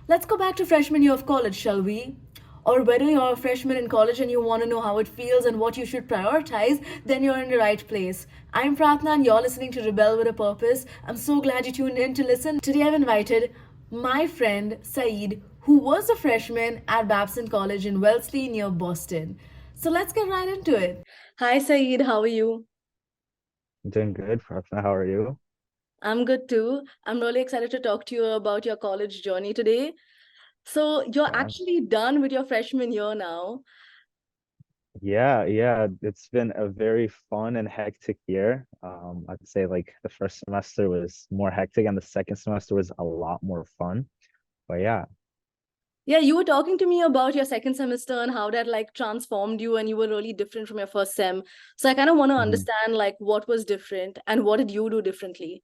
Let's go back to freshman year of college, shall we? Or whether you're a freshman in college and you want to know how it feels and what you should prioritize, then you're in the right place. I'm Pratna and you're listening to Rebel with a Purpose. I'm so glad you tuned in to listen. Today I've invited my friend Saeed, who was a freshman at Babson College in Wellesley near Boston. So let's get right into it. Hi Saeed, how are you? Doing good, Prafna. How are you? I'm good too. I'm really excited to talk to you about your college journey today. So you're Yeah, actually done with your freshman year now. yeah. It's been a very fun and hectic year. I'd say like the first semester was more hectic and the second semester was a lot more fun. But yeah, Yeah, you were talking to me about your second semester and how that like transformed you and you were really different from your first sem. So I kind of want to mhm. understand like what was different and what did you do differently?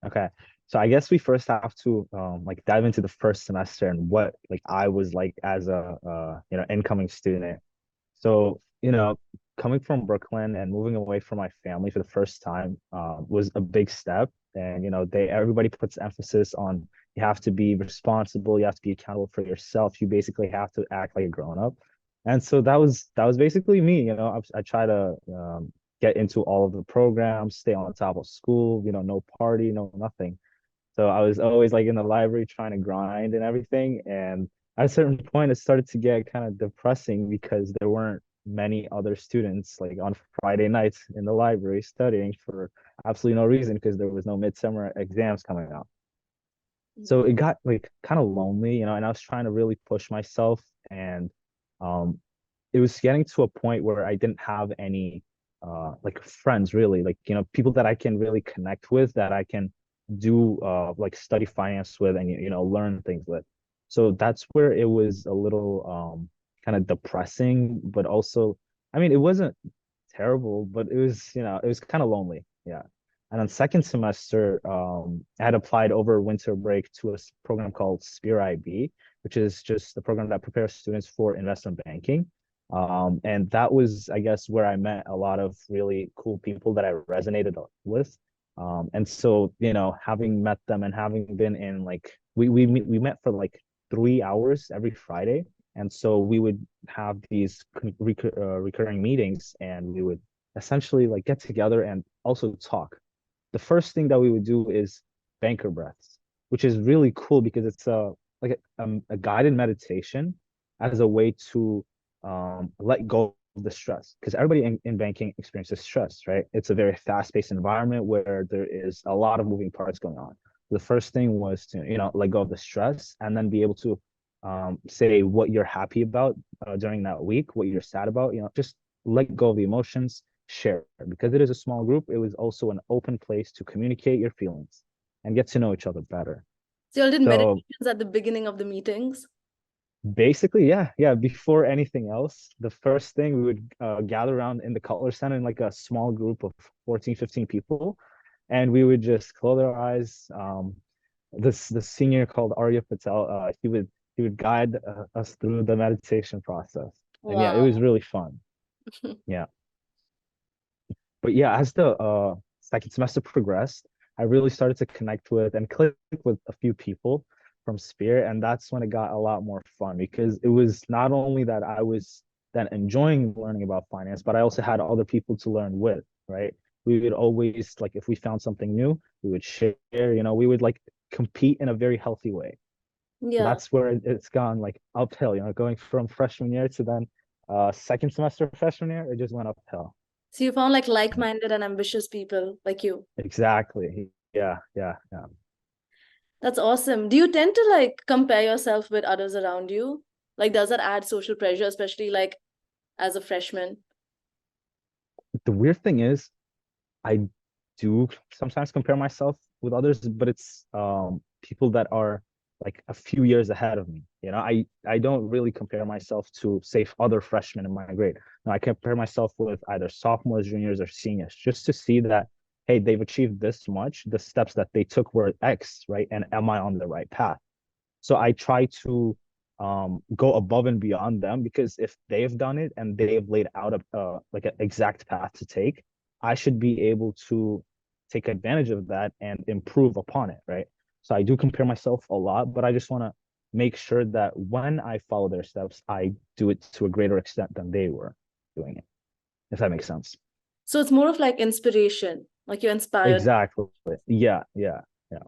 Okay. So I guess we first have to like dive into the first semester and what like I was like as a incoming student. So, coming from Brooklyn and moving away from my family for the first time was a big step. And, they everybody puts emphasis on you have to be responsible, you have to be accountable for yourself. You basically have to act like a grown up. And so that was basically me. I try to get into all of the programs, stay on top of school, no party, no nothing. So I was always like in the library trying to grind and everything. And at a certain point, it started to get kind of depressing because there weren't many other students like on Friday nights in the library studying for absolutely no reason because there was no midsummer exams coming out. So it got like kind of lonely, and I was trying to really push myself and um it was getting to a point where I didn't have any like friends really, like people that I can really connect with, that I can do like study finance with and learn things with. So that's where it was a little kind of depressing, but also I mean it wasn't terrible, but it was kind of lonely. Yeah. And then second semester, I had applied over winter break to a program called Spear IB, which is just the program that prepares students for investment banking. And that was, I guess, where I met a lot of really cool people that I resonated with. And so, having met them and having been in like we met for like 3 hours every Friday. And so we would have these recurring meetings, and we would essentially like get together and also talk. The first thing that we would do is banker breaths, which is really cool because it's a guided meditation as a way to let go of the stress, because everybody in banking experiences stress, right? It's a very fast-paced environment where there is a lot of moving parts going on. The first thing was to let go of the stress and then be able to say what you're happy about during that week, what you're sad about, just let go of the emotions, share. Because it is a small group, it was also an open place to communicate your feelings and get to know each other better. So you all did So meditations at the beginning of the meetings. basically, yeah, before anything else, the first thing we would gather around in the Cutler Center in like a small group of 14, 15 people, and we would just close our eyes. The senior called Arya Patel, he would guide us through the meditation process. And yeah, it was Wow. really fun. Yeah. But yeah, as the second semester progressed, I really started to connect with and click with a few people from Spear, and that's when it got a lot more fun because it was not only that I was then enjoying learning about finance, but I also had other people to learn with, right? We would always like if we found something new, we would share, we would like compete in a very healthy way. So Yeah. that's where it's gone like uphill, going from freshman year to then second semester freshman year, it just went uphill. So you found like like-minded and ambitious people like you. Exactly. Yeah. That's awesome. Do you tend to like compare yourself with others around you? Like, does that add social pressure, especially like as a freshman? The weird thing is, I do sometimes compare myself with others, but it's people that are like a few years ahead of me. I don't really compare myself to say other freshmen in my grade. No, I compare myself with either sophomores, juniors, or seniors, just to see that hey, they've achieved this much. The steps that they took were X, right? And am I on the right path? So I try to go above and beyond them, because if they've done it and they've laid out a like an exact path to take, I should be able to take advantage of that and improve upon it, right? So I do compare myself a lot, but I just want to make sure that when I follow their steps, I do it to a greater extent than they were doing it, if that makes sense. So it's more of like inspiration, like you're inspired. Exactly. Yeah, yeah, yeah.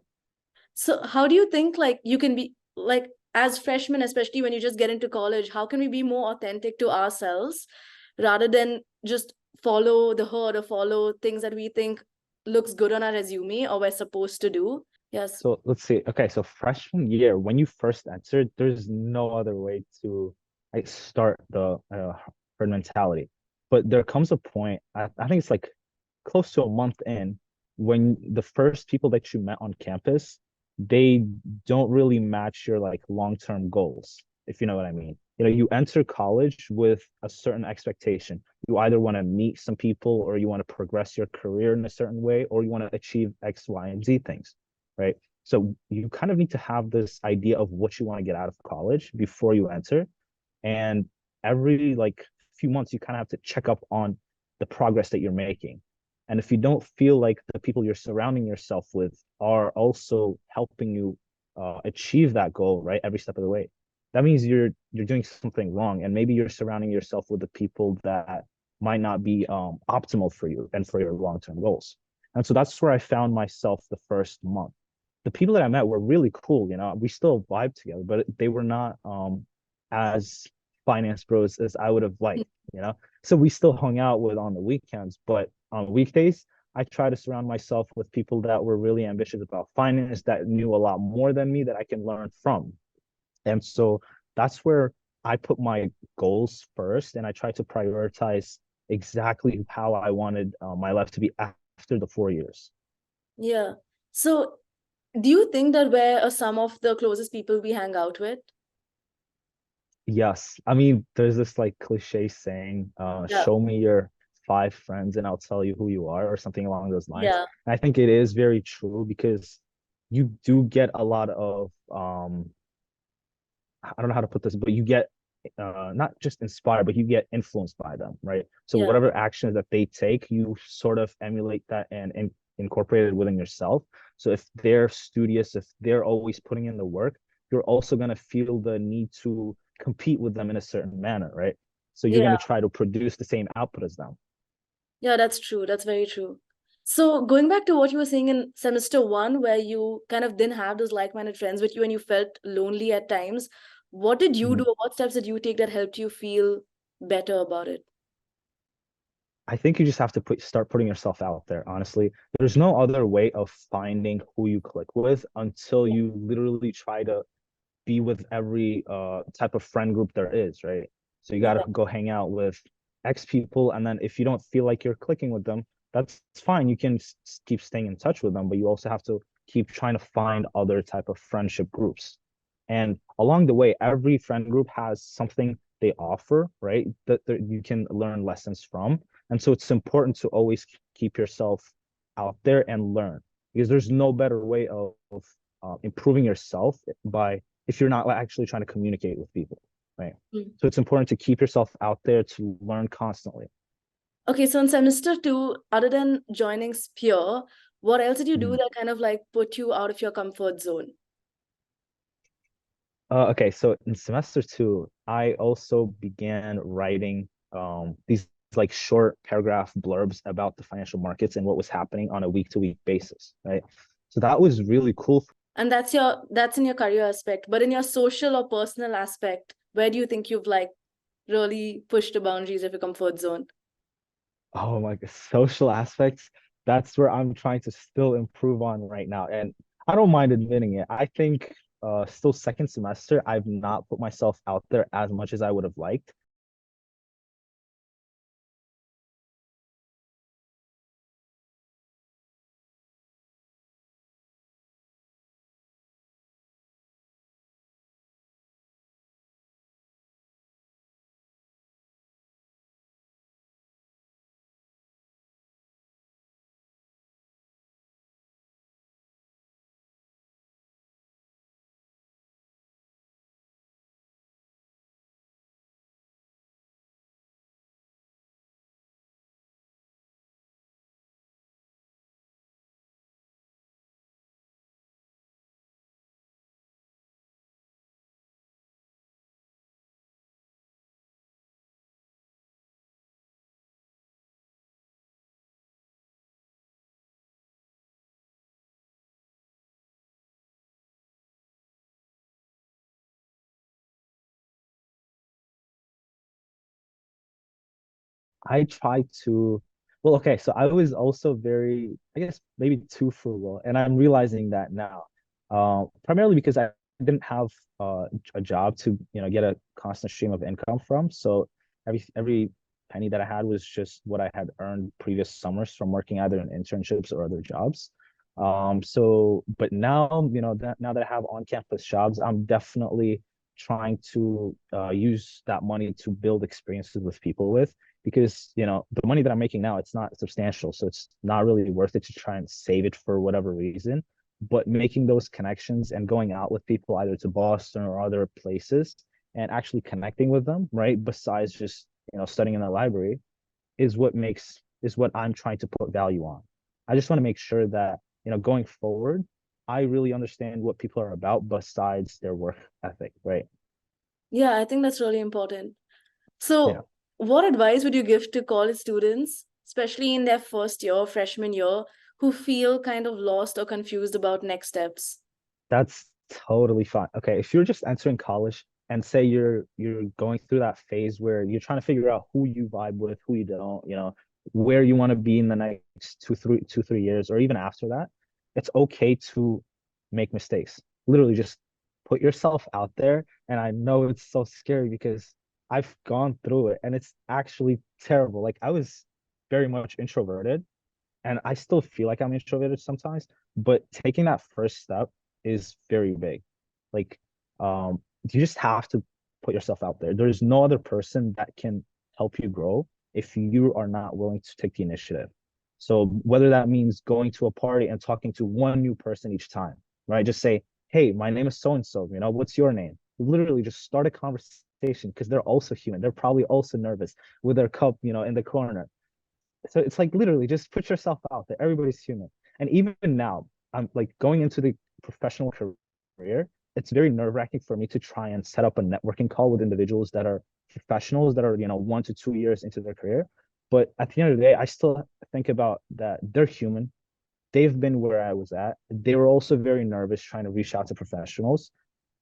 So how do you think like you can be like as freshmen, especially when you just get into college, how can we be more authentic to ourselves rather than just follow the herd or follow things that we think looks good on our resume or we're supposed to do? Yes. So let's see. Okay, so freshman year, when you first entered, there's no other way to like start the herd mentality. But there comes a point, I think it's like close to a month in, when the first people that you met on campus, they don't really match your like long-term goals, if you know what I mean. You know, you enter college with a certain expectation. You either want to meet some people or you want to progress your career in a certain way, or you want to achieve X, Y, and Z things, right? So you kind of need to have this idea of what you want to get out of college before you enter. And every like few months, you kind of have to check up on the progress that you're making. And if you don't feel like the people you're surrounding yourself with are also helping you achieve that goal, right, every step of the way, that means you're doing something wrong, and maybe you're surrounding yourself with the people that might not be optimal for you and for your long-term goals. And so that's where I found myself the first month. The people that I met were really cool, you know. We still vibe together, but they were not as finance bros as I would have liked, you know. So we still hung out with on the weekends, but on weekdays, I try to surround myself with people that were really ambitious about finance, that knew a lot more than me that I can learn from. And so that's where I put my goals first, and I try to prioritize exactly how I wanted my life to be after the 4 years. Yeah. So do you think that we're some of the closest people we hang out with? Yes. I mean, there's this like cliche saying, Yeah. show me your five friends and I'll tell you who you are, or something along those lines. Yeah. And I think it is very true because you do get a lot of I don't know how to put this, but you get not just inspired, but you get influenced by them, right? So Yeah. whatever actions that they take, you sort of emulate that and incorporate it within yourself. So if they're studious, if they're always putting in the work, you're also going to feel the need to compete with them in a certain manner, right? So you're going Yeah. to try to produce the same output as them. Yeah, that's true. That's very true. So going back to what you were saying in semester one, where you kind of didn't have those like-minded friends with you and you felt lonely at times, what did you do Mhm. or what steps did you take that helped you feel better about it? I think you just have to start putting yourself out there, honestly. There's no other way of finding who you click with until you literally try to be with every type of friend group there is, right? So you got Yeah. to go hang out with X people, and then if you don't feel like you're clicking with them, that's fine. You can keep staying in touch with them, but you also have to keep trying to find other type of friendship groups. And along the way, every friend group has something they offer, right? That you can learn lessons from. And so it's important to always keep yourself out there and learn, because there's no better way of improving yourself by if you're not actually trying to communicate with people, right? Mm. So it's important to keep yourself out there to learn constantly. Okay, so in semester two, other than joining Spear, what else did you do Mhm. that kind of like put you out of your comfort zone? Okay, so in semester two, I also began writing these like short paragraph blurbs about the financial markets and what was happening on a week-to-week basis, right? So that was really cool. And that's in your career aspect, but in your social or personal aspect, where do you think you've like really pushed the boundaries of your comfort zone? Oh my God, social aspects, that's where I'm trying to still improve on right now. And I don't mind admitting it. I think still second semester, I've not put myself out there as much as I would have liked. I try to, well, okay, so I was also very, I guess maybe too frugal, and I'm realizing that now. Primarily because I didn't have a job to, get a constant stream of income from. So every penny that I had was just what I had earned previous summers from working either in internships or other jobs. But now, that now that I have on-campus jobs, I'm definitely trying to use that money to build experiences with people with because the money that I'm making now it's not substantial, so it's not really worth it to try and save it for whatever reason. But making those connections and going out with people either to Boston or other places and actually connecting with them, right? Besides just studying in the library, is what I'm trying to put value on. I just want to make sure that going forward, I really understand what people are about besides their work ethic, right? Yeah, I think that's really important. Yeah. So, what advice would you give to college students, especially in their first year, freshman year, who feel kind of lost or confused about next steps? That's totally fine. Okay, if you're just entering college and say you're going through that phase where you're trying to figure out who you vibe with, who you don't, where you want to be in the next 3 years, or even after that, it's okay to make mistakes. Literally just put yourself out there. And I know it's so scary because I've gone through it and it's actually terrible. Like I was very much introverted and I still feel like I'm introverted sometimes, but taking that first step is very big. Like, you just have to put yourself out there. There's no other person that can help you grow if you are not willing to take the initiative. So whether that means going to a party and talking to one new person each time, right? Just say, "Hey, my name is so and so. What's your name?" Literally, just start a conversation because they're also human. They're probably also nervous with their cup, in the corner. So it's like literally just put yourself out there. Everybody's human. And even now, I'm like going into the professional career, it's very nerve-wracking for me to try and set up a networking call with individuals that are professionals that are, 1 to 2 years into their career. But at the end of the day, I still think about that they're human. They've been where I was at. They were also very nervous trying to reach out to professionals,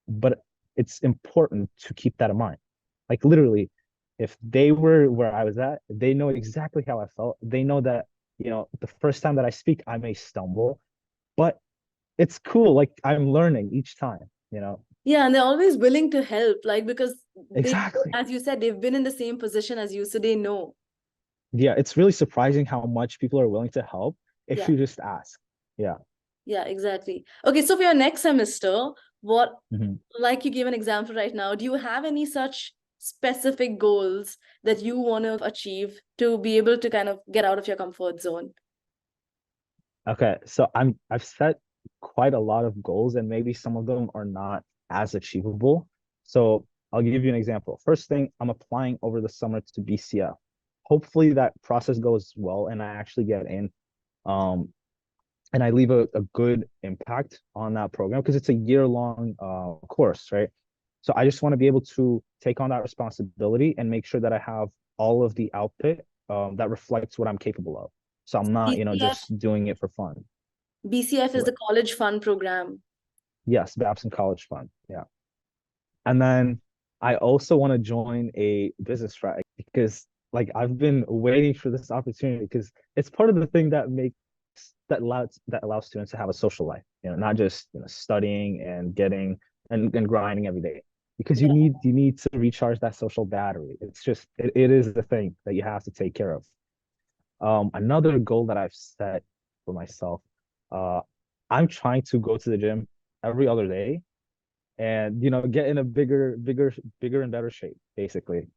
but it's important to keep that in mind. Like literally, if they were where I was at, they know exactly how I felt. They know that, the first time that I speak, I may stumble, but it's cool. Like I'm learning each time. Yeah, and they're always willing to help, like because they, Exactly. as you said, they've been in the same position as you, so they know. Yeah, it's really surprising how much people are willing to help if Yeah, you just ask. Yeah. yeah, exactly. Okay, so for your next semester, what, Mhm. like you gave an example right now, do you have any such specific goals that you want to achieve to be able to kind of get out of your comfort zone? Okay, so I've set quite a lot of goals and maybe some of them are not as achievable. So I'll give you an example. First thing, I'm applying over the summer to BCF. Hopefully that process goes well and I actually get in. Um, and I leave a good impact on that program because it's a year-long course, right? So I just want to be able to take on that responsibility and make sure that I have all of the output that reflects what I'm capable of. So I'm not, BCF, just doing it for fun. BCF is Right. the college fund program. Yes, Babson College Fund. Yeah. And then I also want to join a business track because like I've been waiting for this opportunity because it's part of the thing that allows students to have a social life, not just studying and getting and grinding every day. Because you Yeah. need to recharge that social battery. It's just it is the thing that you have to take care of. Another goal that I've set for myself, uh, I'm trying to go to the gym every other day and get in a bigger and better shape basically.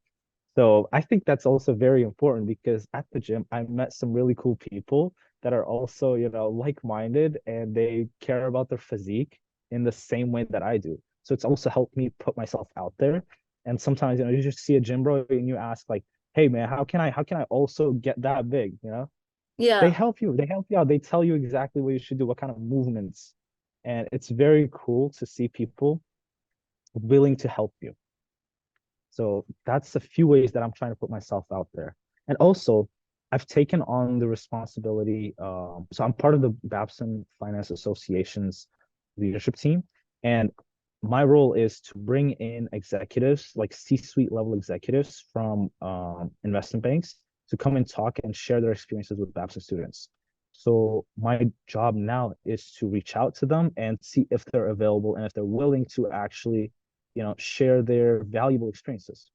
So I think that's also very important because at the gym I met some really cool people that are also like-minded and they care about their physique in the same way that I do. So it's also helped me put myself out there. And sometimes you just see a gym bro and you ask like, hey man, how can I also get that big. They Yeah. help you. They help you out. They tell you exactly what you should do, what kind of movements. And it's very cool to see people willing to help you. So that's a few ways that I'm trying to put myself out there. And also, I've taken on the responsibility. So I'm part of the Babson Finance Association's leadership team. And my role is to bring in executives, like C-suite level executives from investment banks, to come and talk and share their experiences with Babson students. So my job now is to reach out to them and see if they're available and if they're willing to actually, share their valuable experiences.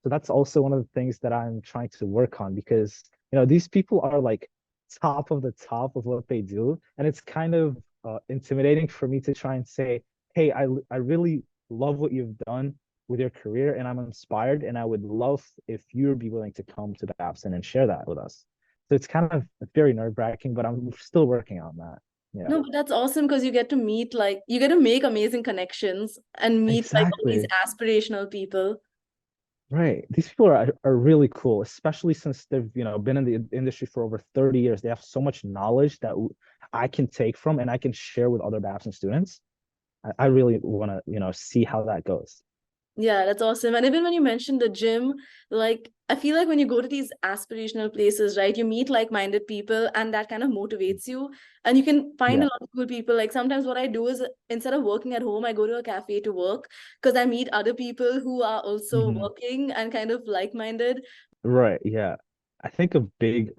So that's also one of the things that I'm trying to work on because, these people are like top of the top of what they do. And it's kind of intimidating for me to try and say, hey, I really love what you've done with your career and I'm inspired and I would love if you'd be willing to come to Babson and share that with us. So it's kind of very nerve-wracking, but I'm still working on that. Yeah, No, but that's awesome because you get to meet you get to make amazing connections and meet like all these exactly. aspirational people. Right. These people are really cool, especially since they've, been in the industry for over 30 years. They have so much knowledge that I can take from and I can share with other Babson students. I really want to, see how that goes. Yeah, that's awesome. And even when you mentioned the gym, I feel like when you go to these aspirational places, right, you meet like-minded people and that kind of motivates you. And you can find a Yeah. lot of cool people. Like sometimes what I do is instead of working at home, I go to a cafe to work because I meet other people who are also Mhm. working and kind of like-minded. Right. Yeah. I think a big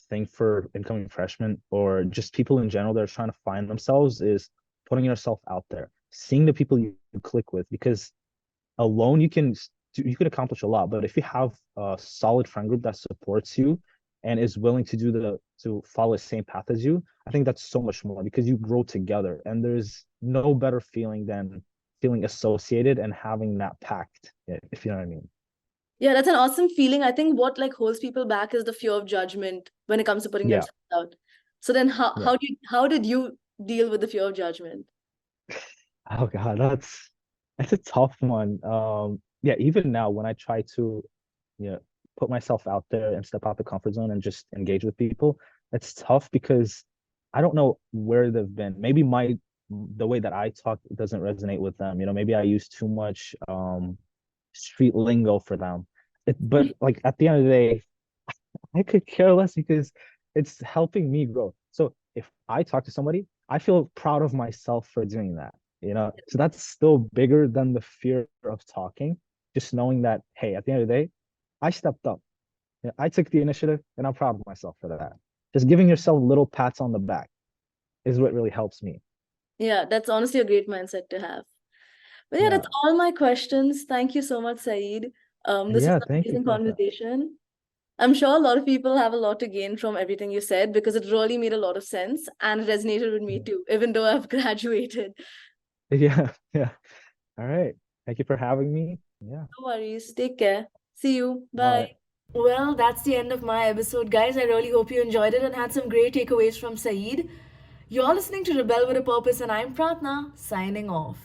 thing for incoming freshmen or just people in general that are trying to find themselves is putting yourself out there, seeing the people you click with, because alone you can accomplish a lot, but if you have a solid friend group that supports you and is willing to to follow the same path as you, I think that's so much more because you grow together and there's no better feeling than feeling associated and having that pact, if you know what I mean. Yeah, that's an awesome feeling. I think what like holds people back is the fear of judgment when it comes to putting Yeah, themselves out. So then yeah. how did you deal with the fear of judgment? Oh God, that's a tough one. Yeah, even now when I try to, you know, put myself out there and step out the comfort zone and just engage with people, it's tough because I don't know where they've been. Maybe the way that I talk doesn't resonate with them. Maybe I use too much street lingo for them. But like at the end of the day, I could care less because it's helping me grow. So if I talk to somebody, I feel proud of myself for doing that. So that's still bigger than the fear of talking. Just knowing that, hey, at the end of the day, I stepped up. I took the initiative and I'm proud of myself for that. Just giving yourself little pats on the back is what really helps me. Yeah, that's honestly a great mindset to have. But yeah, that's Yeah. all my questions. Thank you so much, Saeed. This was Yeah, an thank you, amazing Pratha. conversation. I'm sure a lot of people have a lot to gain from everything you said because it really made a lot of sense and it resonated with me too, even though I've graduated. Yeah, yeah. All right. Thank you for having me. Yeah. No worries. Take care. See you. Bye. Bye. Well, that's the end of my episode, guys. I really hope you enjoyed it and had some great takeaways from Saeed. You're listening to Rebel with a Purpose, and I'm Pratna, signing off.